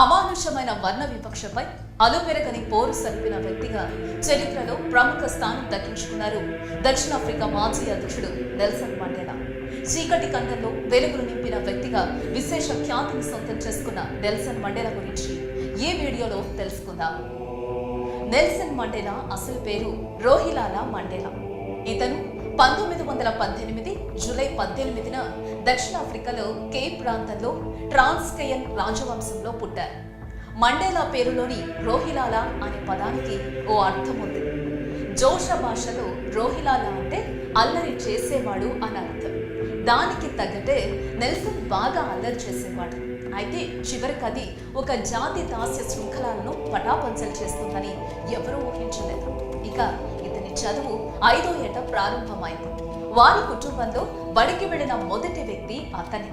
అమానుషమైన వర్ణ వివక్షపై అలుపెరగని పోరు సరిపిన వ్యక్తిగా చరిత్రలో ప్రముఖ స్థానం దక్కించుకున్నారు దక్షిణాఫ్రికా మాజీ అధ్యక్షుడు నెల్సన్ మండేలా. చీకటి కంటంలో వెలుగులు నింపిన వ్యక్తిగా విశేష ఖ్యాతిని సొంతం చేసుకున్న నెల్సన్ మండేలా గురించి ఈ వీడియోలో తెలుసుకుందాం. నెల్సన్ మండేలా అసలు పేరు రోహిలాలా మండేలా. ఇతను 1918 జూలై 18న దక్షిణాఫ్రికాలో కేప్ ప్రాంతంలో ట్రాన్స్కేయన్ రాజవంశంలో పుట్టారు. మండేలా పేరులోని రోహిలాలా అనే పదానికి ఓ అర్థం ఉంది. జోష భాషలో రోహిలాలా అంటే అల్లరి చేసేవాడు అని అర్థం. దానికి తగ్గట్టే నెల్సన్ బాగా అల్లరి చేసేవాడు. అయితే చివరికి అది ఒక జాతి దాస్య శృంఖలాలను పటాపంచలు చేస్తుందని ఎవరూ ఊహించలేదు. ఇక ఇతని చదువు 5వ ఏట ప్రారంభమైంది. వారి కుటుంబంలో బడికి వెళ్లిన మొదటి వ్యక్తి అతనే.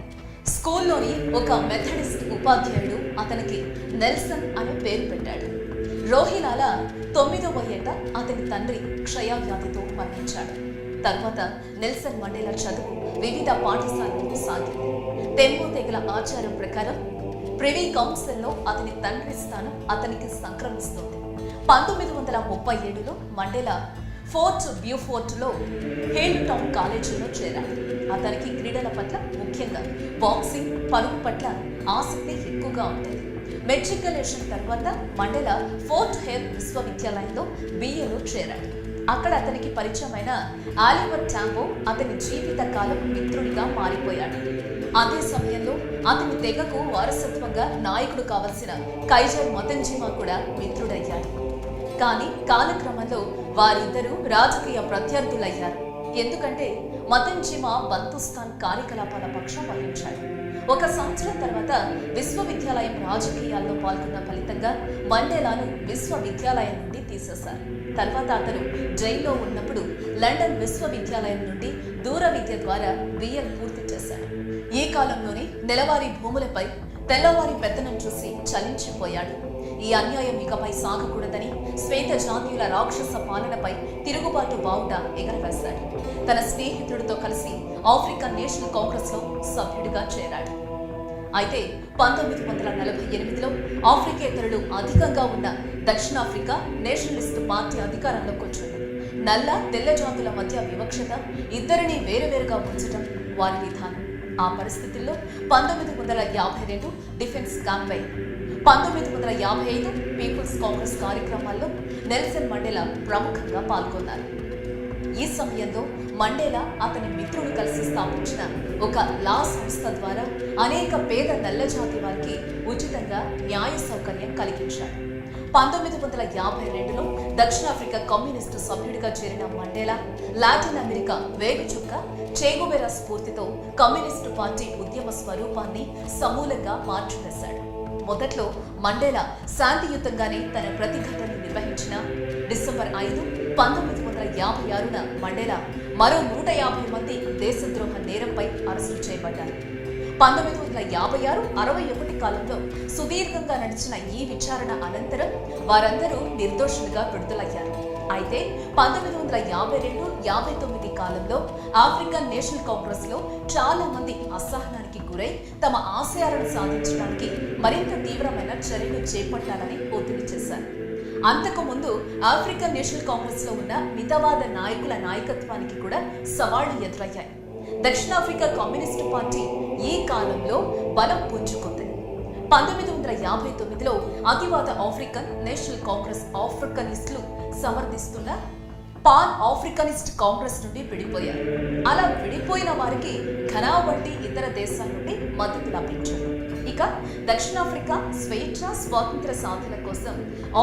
స్కూల్లోని ఒక మెథడిస్ట్ ఉపాధ్యాయుడు అతనికి నెల్సన్ అనే పేరు పెట్టాడు. రోహిలాలా 9వ ఏట అతని తండ్రి క్షయవ్యాధితో మరణించాడు. తర్వాత నెల్సన్ మండేలా చదువు వివిధ పాఠశాలల్లో సాగింది. టెంపో తెగల ఆచారం ప్రకారం ప్రివీ కౌన్సిల్లో అతని తండ్రి స్థానం అతనికి సంక్రమిస్తుంది. 1937లో మండేలా ఫోర్ట్ బ్యూఫోర్ట్లో హేల్ టౌన్ కాలేజీలో చేరాడు. అతనికి క్రీడల పట్ల, ముఖ్యంగా బాక్సింగ్, పరుగు పట్ల ఆసక్తి ఎక్కువగా ఉండేది. మెట్రికులేషన్ తర్వాత మండేలా ఫోర్ట్ హేల్ విశ్వవిద్యాలయంలో BAలో చేరాడు. అక్కడ అతనికి పరిచయమైన ఆలివర్ టాంబో అతని జీవిత కాలం మిత్రుడిగా మారిపోయాడు. అదే సమయంలో అతని తెగకు వారసత్వంగా నాయకుడు కావలసిన కైజర్ మతంజిమా కూడా మిత్రుడయ్యాడు. కానీ కాలక్రమంలో వారిద్దరూ రాజకీయ ప్రత్యర్థులయ్యారు. ఎందుకంటే మతంజిమా బంతుస్తాన్ కార్యకలాపాల పక్షం వహించాడు. ఒక సంవత్సరం తర్వాత విశ్వవిద్యాలయం రాజకీయాల్లో పాల్గొన్న ఫలితంగా మండేలాను విశ్వవిద్యాలయం నుండి తీసేశారు. తర్వాత అతను జైల్లో ఉన్నప్పుడు లండన్ విశ్వవిద్యాలయం నుండి దూర విద్య ద్వారా BA పూర్తి చేశాడు. ఈ కాలంలోనే నెలవారీ భూములపై తెల్లవారి పెత్తనం చూసి చలించిపోయాడు. ఈ అన్యాయం ఇకపై సాగకూడదని శ్వేత జాతీయుల రాక్షస పాలనపై తిరుగుబాటు బావుట ఎగరవేశాడు. తన స్నేహితుడితో కలిసి ఆఫ్రికన్ నేషనల్ కాంగ్రెస్ లో సభ్యుడిగా చేరాడు. అయితే 1948లో ఆఫ్రికేతరులు అధికంగా ఉన్న దక్షిణాఫ్రికా నేషనలిస్ట్ పార్టీ అధికారంలోకి వచ్చింది. నల్ల తెల్ల జాతుల మధ్య వివక్షత, ఇద్దరిని వేరువేరుగా ఉంచడం వారి విధానం. ఆ పరిస్థితుల్లో 1952 డిఫెన్స్ క్యాంపెయిన్, 1955 పీపుల్స్ కాంగ్రెస్ కార్యక్రమాల్లో నెల్సన్ మండేలా ప్రముఖంగా పాల్గొన్నారు. ఈ సమయంలో మండేలా అతని మిత్రుడు కలిసి స్థాపించిన ఒక లా సంస్థ ద్వారా అనేక పేద నల్ల జాతి వారికి ఉచితంగా న్యాయ సౌకర్యం కలిగించాడు. 1952లో దక్షిణాఫ్రికా కమ్యూనిస్టు సభ్యుడిగా చేరిన మండేలా లాటిన్ అమెరికా వేగుచుక్క చేగువెరా స్ఫూర్తితో కమ్యూనిస్టు పార్టీ ఉద్యమ స్వరూపాన్ని సమూలంగా మార్చివేశాడు. మొదట్లో మండేలా శాంతియుతంగానే తన ప్రతిఘటనను నిర్వహించిన డిసెంబర్ 5, 1956న మండేలా మరో 150 మంది దేశద్రోహ నేరంపై అరెస్టు చేయబడ్డారు. 1956-61 కాలంలో సుదీర్ఘంగా నడిచిన ఈ విచారణ అనంతరం వారందరూ నిర్దోషులుగా విడుదలయ్యారు. అయితే 1952-59 కాలంలో ఆఫ్రికన్ నేషనల్ కాంగ్రెస్ లో చాలా మంది అసహనానికి గురై తమ ఆశయాలను సాధించడానికి మరింత తీవ్రమైన చర్యలు చేపట్టాలని ఒత్తిడి చేశారు. అంతకు ముందు ఆఫ్రికన్ నేషనల్ కాంగ్రెస్ లో ఉన్న మితవాద నాయకుల నాయకత్వానికి కూడా సవాళ్లు ఎదురయ్యాయి. దక్షిణాఫ్రికా కమ్యూనిస్టు పార్టీ ఈ కాలంలో బలం పుంజుకుంది. 1959లో అతివాద ఆఫ్రికన్ నేషనల్ కాంగ్రెస్ ఆఫ్రికనిస్టులు సమర్థిస్తున్న పాన్ ఆఫ్రికనిస్ట్ కాంగ్రెస్ నుండి విడిపోయారు. అలా విడిపోయిన వారికి ఘనా వంటి ఇతర దేశాల నుండి మద్దతు లభించింది. ఇక దక్షిణాఫ్రికా స్వేచ్ఛ స్వాతంత్ర సాధన కోసం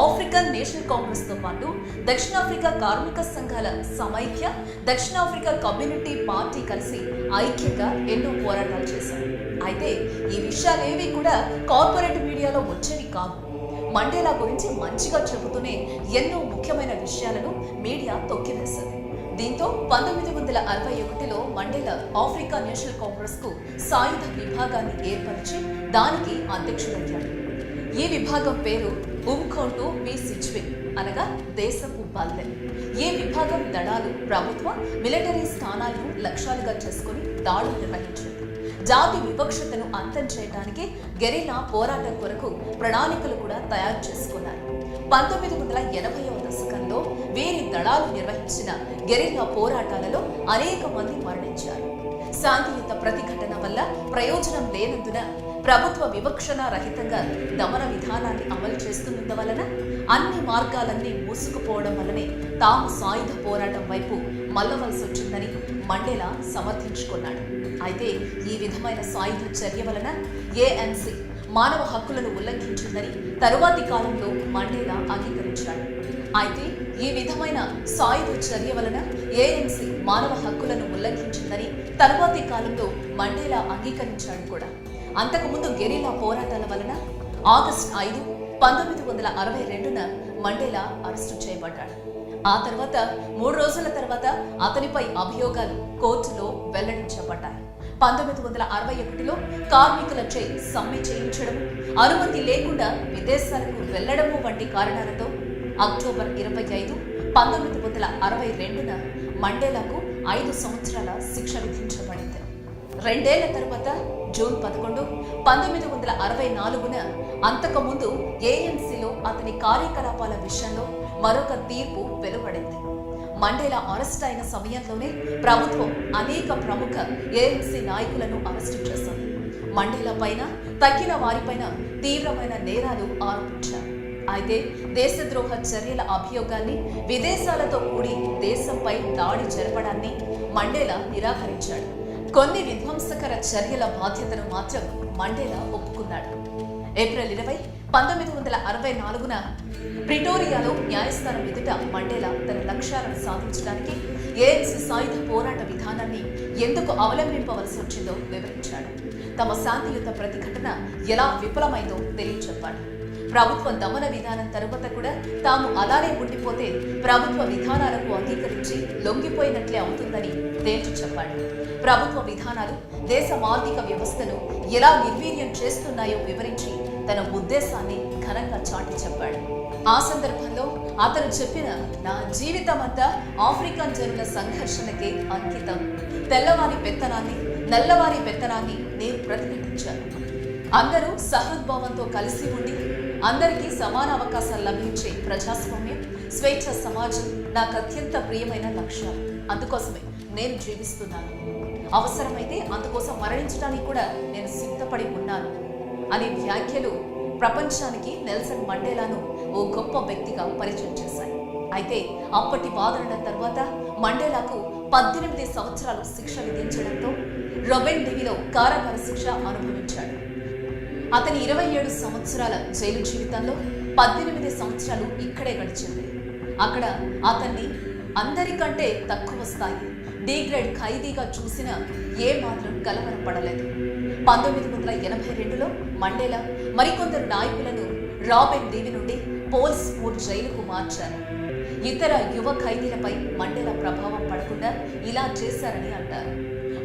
ఆఫ్రికన్ నేషనల్ కాంగ్రెస్ తో పాటు దక్షిణాఫ్రికా కార్మిక సంఘాల సమైక్య, దక్షిణాఫ్రికా కమ్యూనిటీ పార్టీ కలిసి ఐక్యంగా ఎన్నో పోరాటాలు చేశారు. అయితే ఈ విషయాలేవి కూడా కార్పొరేట్ మీడియాలో వచ్చేవి కాదు. మండేలా గురించి మంచిగా చెబుతూనే ఎన్నో ముఖ్యమైన విషయాలను మీడియా తొక్కివేసింది. దీంతో 1961లో మండేలా ఆఫ్రికా నేషనల్ కాంగ్రెస్ కు సాయుధ విభాగాన్ని ఏర్పరిచి దానికి అధ్యక్షుడయ్యాడు. ఈ విభాగం పేరు ఉమ్ఖోంటు వి సిజ్విన్, అనగా దేశపు బల్లె. ఈ విభాగం దళాలు ప్రభుత్వ మిలిటరీ స్థానాలను లక్ష్యాలుగా చేసుకుని దాడులు నిర్వహించింది. జాతి వివక్షతను అంతం చేయడానికి గెరిల్లా పోరాటం కొరకు ప్రణాళికలు కూడా తయారు చేసుకున్నారు. 1980వ దశకంలో వీరి దళాలు నిర్వహించిన గెరిల్లా పోరాటాలలో అనేక మంది మరణించారు. శాంతియుత ప్రతిఘటన వల్ల ప్రయోజనం లేనందున ప్రభుత్వ వివక్షణ రహితంగా దమన విధానాన్ని అమలు చేస్తున్నందువలన అన్ని మార్గాలన్నీ మూసుకుపోవడం వల్లనే తాము సాయుధ పోరాటం వైపు మల్లవలసి వచ్చిందని మండేలా సమర్థించుకున్నాడు. అయితే ఈ విధమైన సాయుధ చర్య వలన ANC మానవ హక్కులను ఉల్లంఘించిందని తరువాతి కాలంలో మండేలా అంగీకరించాడు. అయితే ఈ విధమైన సాయుధ చర్య వలన ANC మానవ హక్కులను ఉల్లంఘించిందని తరువాతి కాలంలో మండేలా అంగీకరించాడు కూడా. అంతకుముందు గెరిల్లా పోరాటాల వలన ఆగస్టు 5, 1962న మండేలా అరెస్టు చేయబడ్డాడు. ఆ తర్వాత 3 రోజుల తర్వాత అతనిపై అభియోగాలు కోర్టులో వెల్లడించబడ్డాయి. 1961లో కార్మికులచే సమ్మె చేయించడం, అనుమతి లేకుండా విదేశాలకు వెళ్లడము వంటి కారణాలతో అక్టోబర్ 25, 1962న మండేలాకు 5 సంవత్సరాల శిక్ష విధించబడింది. 2 ఏళ్ల తర్వాత జూన్ 11, 1964న అంతకుముందు ANCలో అతని కార్యకలాపాల విషయంలో మరొక తీర్పు వెలువడింది. మండేలా అరెస్ట్ అయిన సమయంలోనే ప్రభుత్వం అనేక ప్రముఖ ANC నాయకులను అరెస్టు చేసింది. మండేలా పైన, తక్కిన వారిపైన తీవ్రమైన నేరాలు ఆరోపించారు. అయితే దేశద్రోహ చర్యల అభియోగాన్ని, విదేశాలతో కూడి దేశంపై దాడి జరపడాన్ని మండేలా నిరాకరించాడు. కొన్ని విధ్వంసకర చర్యల బాధ్యతను మాత్రం మండేలా ఒప్పుకున్నాడు. ఏప్రిల్ 20, 1964న ప్రిటోరియాలో న్యాయస్థానం ఎదుట మండేలా తన లక్ష్యాలను సాధించడానికి ANC సాయుధ పోరాట విధానాన్ని ఎందుకు అవలంబింపవలసి వచ్చిందో వివరించాడు. తమ శాంతియుత ప్రతిఘటన ఎలా విఫలమైందో తెలియచెప్పాడు. ప్రభుత్వ దమన విధానం తరువాత కూడా తాము అలానే ఉండిపోతే ప్రభుత్వ విధానాలకు అంగీకరించి లొంగిపోయినట్లే అవుతుందని తేల్చి చెప్పాడు. ప్రభుత్వ విధానాలు దేశ ఆర్థిక వ్యవస్థను ఎలా నిర్వీర్యం చేస్తున్నాయో వివరించి తన ఉద్దేశాన్ని ఘనంగా చాటి చెప్పాడు. ఆ సందర్భంలో అతను చెప్పిన నా జీవితమంతా ఆఫ్రికన్ జనుల సంఘర్షణకే అంకితం. తెల్లవారి పెత్తనాన్ని, నల్లవారి పెత్తనాన్ని నేను ప్రతిఘటించాను. అందరూ సహృద్భావంతో కలిసి ఉండి అందరికీ సమాన అవకాశాలు లభించే ప్రజాస్వామ్యం, స్వేచ్ఛ సమాజం నాకు అత్యంత ప్రియమైన లక్ష్యాలు. అందుకోసమే నేను జీవిస్తున్నాను. అవసరమైతే అందుకోసం మరణించడానికి కూడా నేను సిద్ధపడి ఉన్నాను అనే వ్యాఖ్యలు ప్రపంచానికి నెల్సన్ మండేలాను ఓ గొప్ప వ్యక్తిగా పరిచయం చేశాయి. అయితే అప్పటి వాదనల తర్వాత మండేలాకు 18 సంవత్సరాలు శిక్ష విధించడంతో రొబెన్ డివిలో కారాగార శిక్ష అనుభవించాడు. అతని 27 సంవత్సరాల జైలు జీవితంలో 18 సంవత్సరాలు ఇక్కడే గడిచింది. అక్కడ అతన్ని అందరికంటే తక్కువ స్థాయి డిగ్రేడ్ ఖైదీగా చూసిన ఏ మాత్రం కలవరపడలేదు. 1982లో మండేలా మరికొందరు నాయకులను రాబెన్ డివి నుండి పోల్స్ఫోర్డ్ జైలుకు మార్చారు. ఇతర యువ ఖైదీలపై మండేలా ప్రభావం పడకుండా ఇలా చేశారని అంటారు.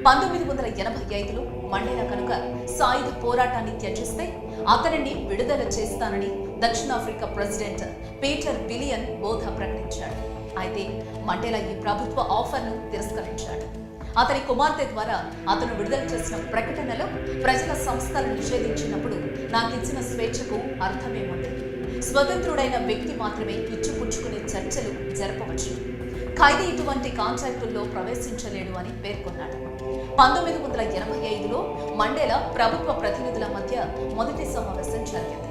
1985లో మండేలా కనుక సాయుధ పోరాటాన్ని త్యజిస్తే అతనిని విడుదల చేస్తానని దక్షిణాఫ్రికా ప్రెసిడెంట్ పీటర్ బిలియన్ బోధ ప్రకటించాడు. అయితే మండేలా ఈ ప్రభుత్వ ఆఫర్ను తిరస్కరించాడు. అతని కుమార్తె ద్వారా అతను విడుదల చేసిన ప్రకటనలో ప్రజల సంస్థలను నిషేధించినప్పుడు నాకిచ్చిన స్వేచ్ఛకు అర్థమేముంది? స్వతంత్రుడైన వ్యక్తి మాత్రమే ఇచ్చిపుచ్చుకునే చర్చలు జరపవచ్చు. ఖైదీ ఇటువంటి కాంట్రాక్టుల్లో ప్రవేశించలేడు అని పేర్కొన్నాడు. 1985లో మండేలా ప్రభుత్వ ప్రతినిధుల మధ్య మొదటి సమావేశం జరిగింది.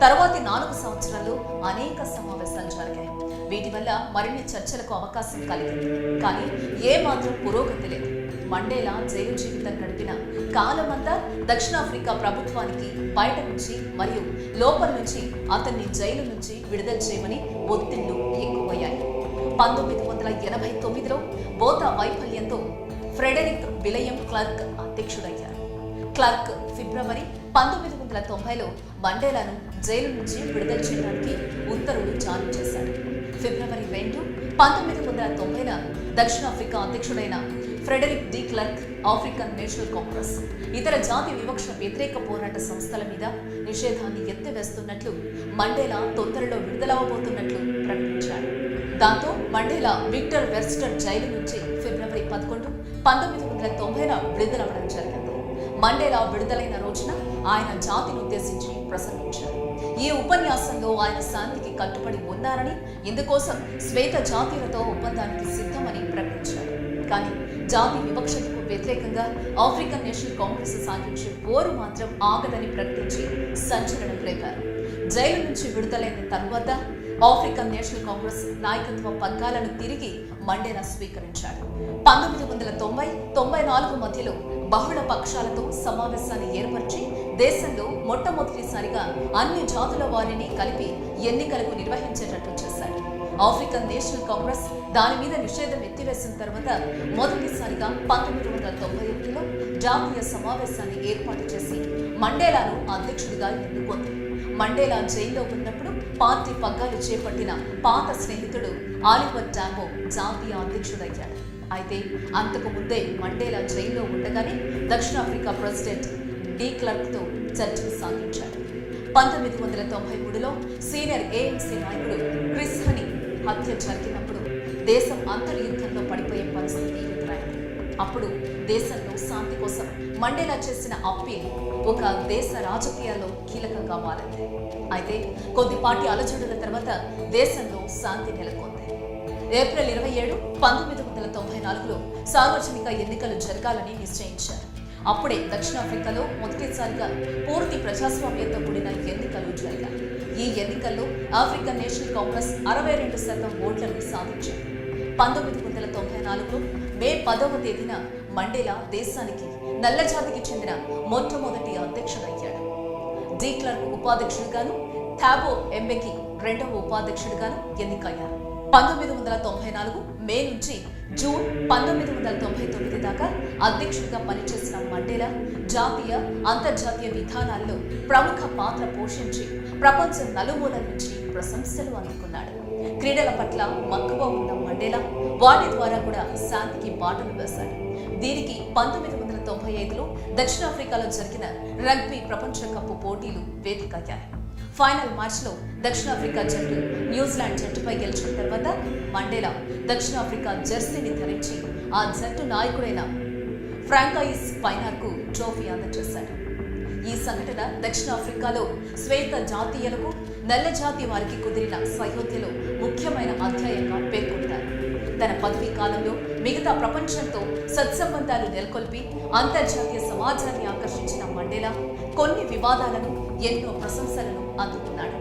తరువాతి 4 సంవత్సరాల్లో అనేక సమావేశాలు జరిగాయి. వీటి వల్ల మరిన్ని చర్చలకు అవకాశం కలిగింది. కానీ ఏమాత్రం పురోగతి లేదు. మండేలా జైలు జీవితం గడిపిన కాలమంతా దక్షిణాఫ్రికా ప్రభుత్వానికి బయట నుంచి మరియు లోపల నుంచి అతన్ని జైలు నుంచి విడుదల చేయమని ఒత్తిళ్లు ఎక్కువయ్యాయి. 1989లో బోతా వైఫల్యంతో ఫ్రెడరిక్ విలియం క్లర్క్ అధ్యక్షుడయ్యారు. క్లర్క్ ఫిబ్రవరి 1990లో మండేలాను జైలు నుంచి విడుదల చేయడానికి ఉత్తర్వులు జారీ చేశారు. ఫిబ్రవరి 2, 1990న దక్షిణాఫ్రికా అధ్యక్షుడైన Frederick de Klerk African National Congress ఇతర జాతి వివక్ష వ్యతిరేక పోరాట సంస్థల మీద నిషేధాన్ని ఎత్తివేస్తున్నట్లు మండేలా తొందరలో విడుదలవబోతున్నట్లు ప్రకటించాడు. దాంతో మండేలా విక్టర్ వెర్స్టర్ జైలు నుంచి ఫిబ్రవరి 11, 1990న విడుదలవ్వడం జరిగింది. మండేలా విడుదలైన రోజున ఆయన జాతిని ఉద్దేశించి ప్రసంగించారు. ఈ ఉపన్యాసంలో ఆయన శాంతికి కట్టుబడి ఉన్నారని, ఇందుకోసం శ్వేత జాతీయులతో ఒప్పందానికి సిద్ధమని ప్రకటించారు. కానీ జాతి వివక్షతకు వ్యతిరేకంగా ఆఫ్రికన్ నేషనల్ కాంగ్రెస్ సాగించే పోరు మాత్రం ఆగదని ప్రకటించి సంచలనం రేపారు. జైలు నుంచి విడుదలైన తరువాత ఆఫ్రికన్ నేషనల్ కాంగ్రెస్ నాయకత్వ పగ్గాలను తిరిగి మండేలా స్వీకరించాడు. 1990-94 మధ్యలో బహుళ పక్షాలతో సమావేశాన్ని ఏర్పరిచి దేశంలో మొట్టమొదటిసారిగా అన్ని జాతుల వారిని కలిపి ఎన్నికలకు నిర్వహించేటట్టు చేశాడు. ఆఫ్రికన్ నేషనల్ కాంగ్రెస్ దాని మీద నిషేధం ఎత్తివేసిన తర్వాత మొదటిసారిగా 1991లో జాతీయ సమావేశాన్ని ఏర్పాటు చేసి మండేలాను అధ్యక్షుడిగా ఎన్నుకుంది. మండేలా జైల్లో ఉన్నప్పుడు పార్టీ పగ్గాలు చేపట్టిన పాత స్నేహితుడు ఆలివర్ టాంబో జాతీయ అధ్యక్షుడయ్యాడు. అయితే అంతకు ముందే మండేలా జైల్లో ఉండగానే దక్షిణాఫ్రికా ప్రెసిడెంట్ డి క్లర్క్తో చర్చలు సాగించాడు. 1993లో సీనియర్ ANC నాయకుడు క్రిస్ హనీ హత్య జరిగినప్పుడు దేశం అంతర్యుద్ధంలో పడిపోయే పరిస్థితి ఎదురైంది. అప్పుడు దేశంలో శాంతి కోసం మండేలా చేసిన అప్పీల్ ఒక దేశ రాజకీయాల్లో కీలకంగా మారింది. అయితే కొద్దిపాటి అలజడుల తర్వాత దేశంలో శాంతి నెలకొంది. ఏప్రిల్ 27, 1994లో సార్వజనిక ఎన్నికలు జరగాలని నిశ్చయించారు. అప్పుడే దక్షిణాఫ్రికాలో మొదటిసారిగా పూర్తి ప్రజాస్వామ్యంతో కూడిన ఎన్నికలు జరిగాయి. ఈ ఎన్నికల్లో ఆఫ్రికన్ నేషనల్ కాంగ్రెస్ 62% ఓట్లను సాధించింది. 1994లో మే 10వ తేదీన మండేలా దేశానికి నల్లజాతికి చెందిన మొట్టమొదటి అధ్యక్షుడయ్యాడు. డి క్లర్క్ ఉపాధ్యక్షుడిగాను, థాబో ఎంబెకి రెండవ ఉపాధ్యక్షుడిగాను ఎన్నికయ్యారు. 1994 మే నుంచి జూన్ 1999 దాకా అధ్యక్షుడిగా పనిచేసిన మండేలా జాతీయ, అంతర్జాతీయ విధానాల్లో ప్రముఖ పాత్ర పోషించి ప్రపంచం నలుమూలల నుంచి ప్రశంసలు అందుకున్నాడు. క్రీడల పట్ల మక్కువ ఉన్న మండేలా వాటి ద్వారా కూడా శాంతికి బాటలు వేశాడు. దీనికి 1995లో దక్షిణాఫ్రికాలో జరిగిన రగ్బీ ప్రపంచ కప్ పోటీలు వేదికయ్యాయి. ఫైనల్ మ్యాచ్లో దక్షిణాఫ్రికా జట్టు న్యూజిలాండ్ జట్టుపై గెలిచిన తర్వాత మండేలా దక్షిణాఫ్రికా జెర్సీని ధరించి ఆ జట్టు నాయకుడైన ఫ్రాంకాయిస్ పైనార్కు ట్రోఫీ అందజేశాడు. ఈ సంఘటన దక్షిణాఫ్రికాలో శ్వేత జాతీయులకు, నల్ల జాతి వారికి కుదిరిన సయోధ్యలో ముఖ్యమైన అధ్యాయంగా పేర్కొంటారు. తన పదవీ కాలంలో మిగతా ప్రపంచంతో సత్సంబంధాలు నెలకొల్పి అంతర్జాతీయ సమాజాన్ని ఆకర్షించిన మండేలా కొన్ని వివాదాలను, ఎన్నో ప్రశంసలను అందుకున్నాడు.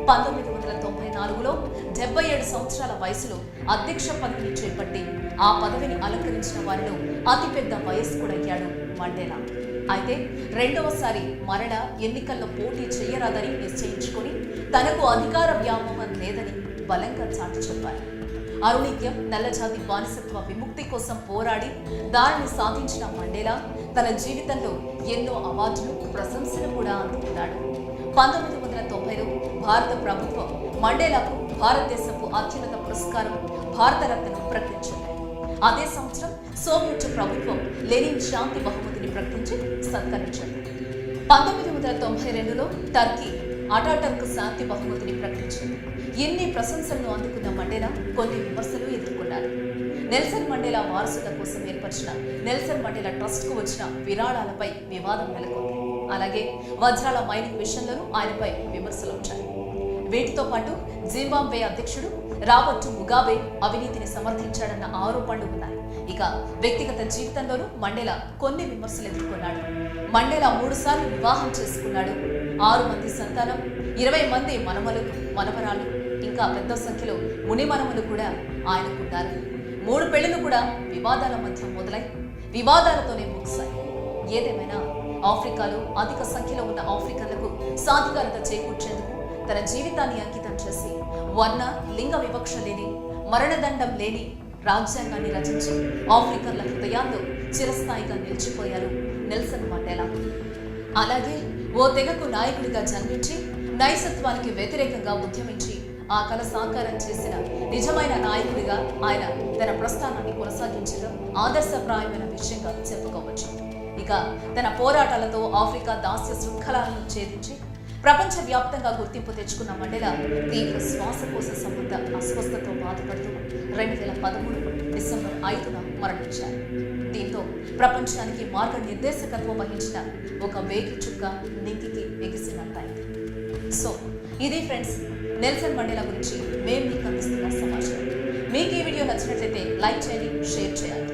1994లో 77 సంవత్సరాల వయసులో అధ్యక్ష పదవిని చేపట్టి ఆ పదవిని అలంకరించిన వారిలో అతిపెద్ద వయస్కుడయ్యాడు మండేలా. అయితే రెండవసారి మరలా ఎన్నికల్లో పోటీ చేయరాదని నిశ్చయించుకుని తనకు అధికార వ్యామోహం లేదని బలంగా చాటి చెప్పారు. అరుణిత్యం, నల్లజాతి బానిసత్వ విముక్తి కోసం పోరాడి దానిని సాధించిన మండేలా తన జీవితంలో ఎన్నో అవార్డులు, ప్రశంసలు కూడా అందుకున్నాడు. 1990లో భారత ప్రభుత్వం మండేలాకు భారతదేశపు అత్యున్నత పురస్కారం భారతరత్నను ప్రకటించింది. అదే సంవత్సరం సోవియట్ ప్రభుత్వం లెనిన్ శాంతి బహుమతిని ప్రకటించి సత్కరించింది. 1992లో టర్కీ అటాటర్క్ శాంతి బహుమతిని ప్రకటించింది. ఎన్ని ప్రశంసలను అందుకున్న మండేలా కొన్ని విమర్శలు ఎదుర్కొన్నారు. నెల్సన్ మండేలా వారసుల కోసం ఏర్పరిచిన నెల్సన్ మండేలా ట్రస్ట్కు వచ్చిన విరాళాలపై వివాదం నెలకొంది. అలాగే వజ్రాల మైనింగ్ విషయంలోనూ ఆయనపై విమర్శలు వచ్చాయి. వీటితో పాటు జింబాబ్వే అధ్యక్షుడు రాబర్ట్ ముగాబే అవినీతిని సమర్థించాడన్న ఆరోపణలు ఉన్నాయి. ఇక వ్యక్తిగత జీవితంలోనూ మండేలా కొన్ని విమర్శలు ఎదుర్కొన్నాడు. మండేలా 3 సార్లు వివాహం చేసుకున్నాడు. 6 మంది సంతానం, 20 మంది మనమలు, మనవరాలు, ఇంకా పెద్ద సంఖ్యలో మునిమనములు కూడా ఆయనకున్నారు. 3 పెళ్లిలు కూడా వివాదాల మధ్య మొదలై వివాదాలతోనే ముగిశాయి. ఏదేమైనా ఆఫ్రికాలో అధిక సంఖ్యలో ఉన్న ఆఫ్రికన్లకు సాధికారత చేకూర్చేందుకు తన జీవితాన్ని అంకితం చేసి వర్ణ, లింగ వివక్ష లేని, మరణదండం లేని రాజ్యాంగాన్ని రచించి ఆఫ్రికన్ల హృదయాల్లో చిరస్థాయిగా నిలిచిపోయారు నెల్సన్ మండేలా. అలాగే ఓ తెగకు నాయకుడిగా జన్మించి నైసత్వానికి వ్యతిరేకంగా ఉద్యమించి ఆ కల సాకారం చేసిన నిజమైన నాయకుడిగా ఆయన తన ప్రస్థానాన్ని కొనసాగించడం ఆదర్శప్రాయమైన విషయంగా చెప్పుకోవచ్చు. ఇక తన పోరాటాలతో ఆఫ్రికా దాస్య శృంఖలాలను ఛేదించి ప్రపంచవ్యాప్తంగా గుర్తింపు తెచ్చుకున్న మండేలా తీవ్ర శ్వాసకోశ సంబంధ అస్వస్థతతో బాధపడుతూ 2013 డిసెంబర్ 5న మరణించారు. దీంతో ప్రపంచానికి మార్గనిర్దేశకత్వం వహించిన ఒక వేగి చుక్క నింగికి ఎగిసినట్టయింది. సో ఇది ఫ్రెండ్స్, నెల్సన్ మండేలా గురించి మేము మీకు అందిస్తున్న సమాచారం. మీకు ఈ వీడియో నచ్చినట్లయితే లైక్ చేయండి, షేర్ చేయండి.